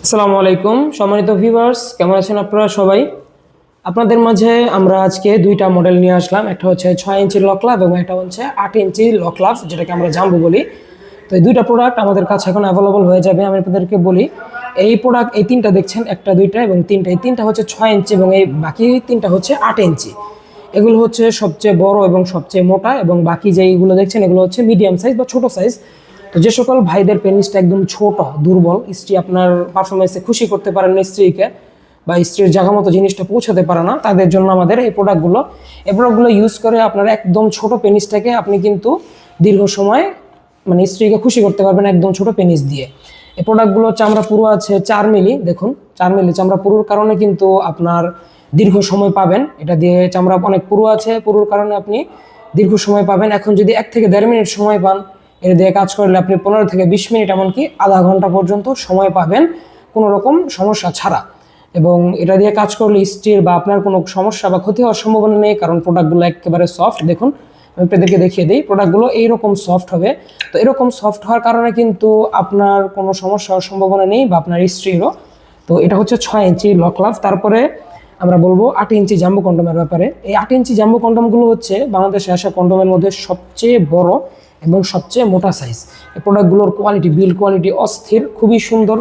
আসসালামু আলাইকুম সম্মানিত ভিউয়ার্স, কেমন আছেন আপনারা সবাই? আপনাদের মাঝে আমরা আজকে দুইটা মডেল নিয়ে আসলাম। একটা হচ্ছে 6 ইঞ্চির লক লাভ এবং একটা হচ্ছে 8 ইঞ্চি লক লাভ, যেটাকে আমরা জাম্বো বলি। তো এই দুইটা প্রোডাক্ট আমাদের কাছে এখন অ্যাভেলেবল হয়ে যাবে। আমি আপনাদেরকে বলি, এই প্রোডাক্ট এই তিনটা দেখছেন, একটা দুইটা এবং তিনটা, এই তিনটা হচ্ছে 6 ইঞ্চি এবং এই বাকি তিনটা হচ্ছে 8 ইঞ্চি। এগুলো হচ্ছে সবচেয়ে বড় এবং সবচেয়ে মোটা, এবং বাকি যেইগুলো দেখছেন এগুলো হচ্ছে মিডিয়াম সাইজ বা ছোট সাইজ। তো যে সকল ভাইদের পেনিসটা একদম ছোট, দুর্বল, স্ত্রী আপনার পারফরমেন্সে খুশি করতে পারেন না স্ত্রীকে, বা স্ত্রীর জায়গা মতো জিনিসটা পৌঁছাতে পারে না, তাদের জন্য আমাদের এই প্রোডাক্টগুলো ইউজ করে আপনারা একদম ছোট পেনিসটাকে আপনি কিন্তু দীর্ঘ সময় মানে স্ত্রীকে খুশি করতে পারবেন একদম ছোট পেনিস দিয়ে। এই প্রোডাক্টগুলো চামড়া পুরো আছে 4 মিলি, দেখুন 4 মিলি চামড়া পুরোর কারণে কিন্তু আপনার দীর্ঘ সময় পাবেন। এটা দিয়ে চামড়া অনেক পুরো আছে, পুরোর কারণে আপনি দীর্ঘ সময় পাবেন। এখন যদি 1 থেকে 1.5 মিনিট সময় পান, এটা দিয়ে কাজ করলে আপনি 15 থেকে 20 মিনিট, এমনকি আধা ঘন্টা পর্যন্ত সময় পাবেন কোনো রকম সমস্যা ছাড়া। এবং এটা দিয়ে কাজ করলে স্ত্রীর বা আপনার কোনো সমস্যা বা ক্ষতি হওয়ার সম্ভাবনা নেই, কারণ প্রোডাক্টগুলো একেবারে সফট। দেখুন আমি আপনাদেরকে দেখিয়ে দিই, প্রোডাক্টগুলো এইরকম সফট হবে। তো এরকম সফট হওয়ার কারণে কিন্তু আপনার কোনো সমস্যা হওয়ার সম্ভাবনা নেই বা আপনার স্ত্রীরও। তো এটা হচ্ছে 6 ইঞ্চি লক লাভ। তারপরে আমরা বলবো 8 ইঞ্চি জাম্বো কন্ডোমের ব্যাপারে। এই 8 ইঞ্চি জাম্বো কন্ডোমগুলো হচ্ছে বাংলাদেশে আসা কন্ডোমের মধ্যে সবচেয়ে বড় এবং সবচেয়ে মোটা সাইজ। এই প্রোডাক্টগুলোর কোয়ালিটি, বিল কোয়ালিটি অস্থির, খুবই সুন্দর,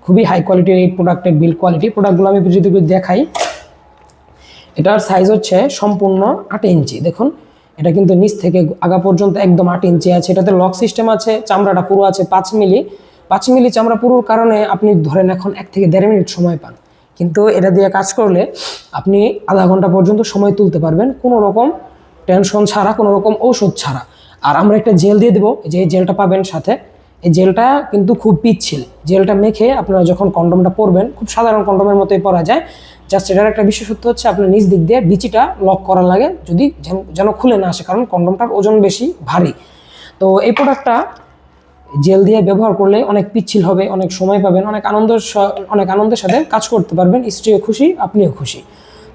খুবই হাই কোয়ালিটির এই প্রোডাক্টের বিল কোয়ালিটি। প্রোডাক্টগুলো আমি যদি দেখাই, এটার সাইজ হচ্ছে সম্পূর্ণ 8 ইঞ্চি। দেখুন এটা কিন্তু নিচ থেকে আগা পর্যন্ত একদম 8 ইঞ্চি আছে। এটাতে লক সিস্টেম আছে, চামড়াটা পুরো আছে 5 মিলি। 5 মিলি চামড়া পুরোর কারণে আপনি ধরেন এখন 1 থেকে 1.5 মিনিট সময় পান, কিন্তু এটা দিয়ে কাজ করলে আপনি আধা ঘন্টা পর্যন্ত সময় তুলতে পারবেন কোনো রকম টেনশন ছাড়া, কোনো রকম ঔষধ ছাড়া। আর আমরা একটা জেল দিয়ে দেবো, যে জেলটা পাবেন সাথে, এই জেলটা কিন্তু খুব পিচ্ছিল। জেলটা মেখে আপনারা যখন কন্ডোমটা পরবেন, খুব সাধারণ কন্ডোমের মতোই পরা যায়। জাস্ট এটার একটা বিশেষত্ব হচ্ছে আপনার নিচ দিক দিয়ে বিচিটা লক করা লাগে, যদি যেন খুলে না আসে, কারণ কন্ডোমটার ওজন বেশি ভারী। তো এই প্রোডাক্টটা জেল দিয়ে ব্যবহার করলে অনেক পিচ্ছিল হবে, অনেক সময় পাবেন, অনেক আনন্দের সাথে কাজ করতে পারবেন। স্ত্রীও খুশি, আপনিও খুশি।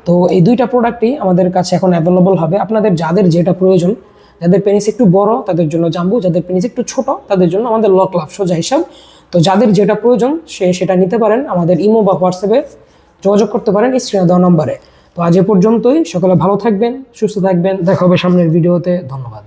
তো এই দুইটা প্রোডাক্টই আমাদের কাছে এখন অ্যাভেলেবল হবে। আপনাদের যাদের যেটা প্রয়োজন, যাদের পেনিস একটু বড় তাদের জন্য জাম্বো, যাদের পেনিস একটু ছোট তাদের জন্য আমাদের লক লাভ, সোজা হিসাব। তো যাদের যেটা প্রয়োজন সেটা নিতে পারেন, আমাদের ইমো বা হোয়াটসঅ্যাপে যোগাযোগ করতে পারেন স্ক্রিনে দেওয়া নম্বরে। তো আজ এ পর্যন্তই, সকলে ভালো থাকবেন, সুস্থ থাকবেন, দেখা হবে সামনের ভিডিওতে। ধন্যবাদ।